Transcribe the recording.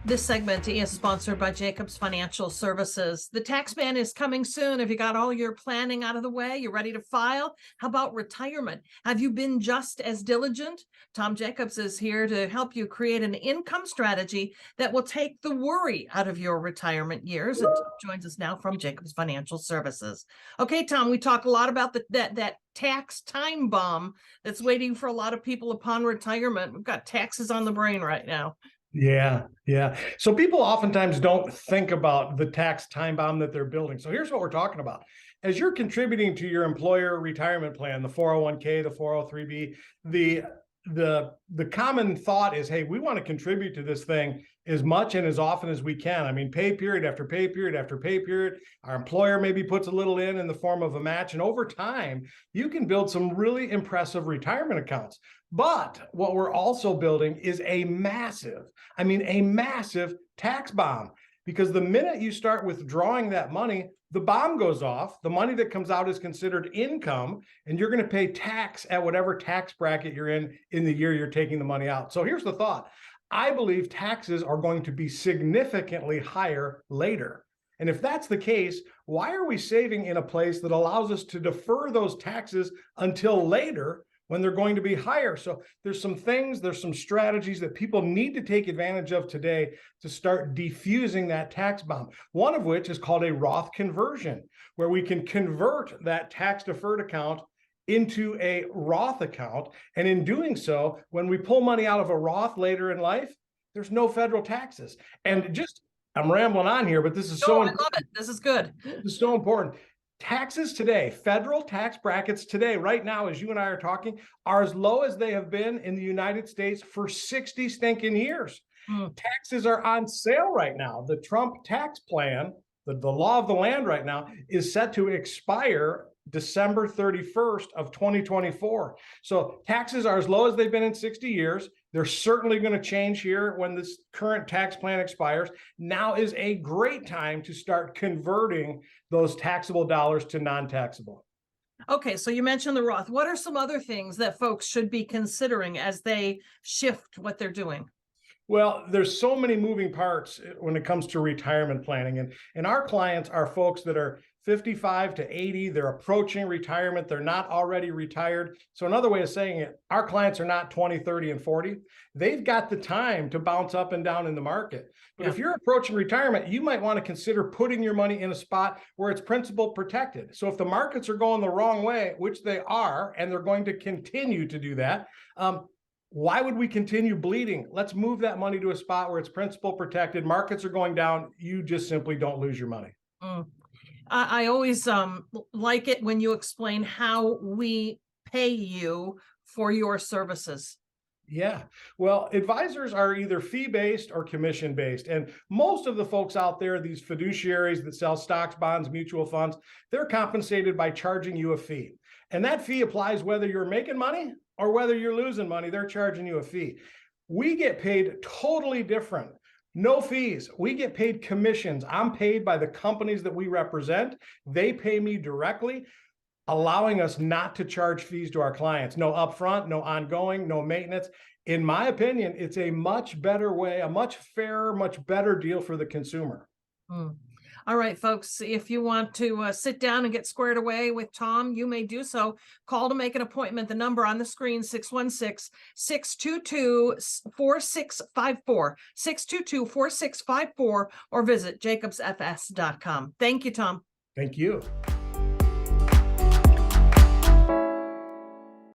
This segment is sponsored by Jacobs Financial Services. The tax ban is coming soon. Have you got all your planning out of the way? You ready to file? How about retirement? Have you been just as diligent? Tom Jacobs is here to help you create an income strategy that will take the worry out of your retirement years. And Tom joins us now from Jacobs Financial Services. Okay, Tom, we talk a lot about that tax time bomb that's waiting for a lot of people upon retirement. We've got taxes on the brain right now. Yeah. So people oftentimes don't think about the tax time bomb that they're building. So here's what we're talking about. As you're contributing to your employer retirement plan, the 401k, the 403b, the common thought is, hey, we want to contribute to this thing as much and as often as we can. I mean, pay period after pay period after pay period. Our employer maybe puts a little in the form of a match. And over time, you can build some really impressive retirement accounts. But what we're also building is a massive tax bomb, because the minute you start withdrawing that money, the bomb goes off. The money that comes out is considered income, and you're going to pay tax at whatever tax bracket you're in the year you're taking the money out. So here's the thought. I believe taxes are going to be significantly higher later. And if that's the case, why are we saving in a place that allows us to defer those taxes until later when they're going to be higher? So there's some strategies that people need to take advantage of today to start defusing that tax bomb. One of which is called a Roth conversion, where we can convert that tax deferred account into a Roth account. And in doing so, when we pull money out of a Roth later in life, there's no federal taxes. And I'm rambling on here, but this is I love it. This is good. This is so important. Taxes today, federal tax brackets today, right now, as you and I are talking, are as low as they have been in the United States for 60 stinking years. Taxes are on sale right now. The Trump tax plan, the law of the land right now, is set to expire December 31st of 2024. So taxes are as low as they've been in 60 years. They're certainly going to change here when this current tax plan expires. Now is a great time to start converting those taxable dollars to non-taxable. Okay, so you mentioned the Roth. What are some other things that folks should be considering as they shift what they're doing? Well, there's so many moving parts when it comes to retirement planning. And our clients are folks that are 55 to 80. They're approaching retirement. They're not already retired. So another way of saying it, our clients are not 20, 30, and 40. They've got the time to bounce up and down in the market. But if you're approaching retirement, you might want to consider putting your money in a spot where it's principal protected. So if the markets are going the wrong way, which they are, and they're going to continue to do that, why would we continue bleeding? Let's move that money to a spot where it's principal protected. Markets are going down. You just simply don't lose your money. I always like it when you explain how we pay you for your services. Yeah. Well, advisors are either fee-based or commission-based. And most of the folks out there, these fiduciaries that sell stocks, bonds, mutual funds, they're compensated by charging you a fee. And that fee applies whether you're making money or whether you're losing money. They're charging you a fee. We get paid totally different. No fees. We get paid commissions. I'm paid by the companies that we represent. They pay me directly, allowing us not to charge fees to our clients. No upfront, no ongoing, no maintenance. In my opinion, it's a much better way, a much fairer, much better deal for the consumer. All right, folks, if you want to sit down and get squared away with Tom, you may do so. Call to make an appointment. The number on the screen, 616-622-4654, 622-4654, or visit jacobsfs.com. Thank you, Tom. Thank you.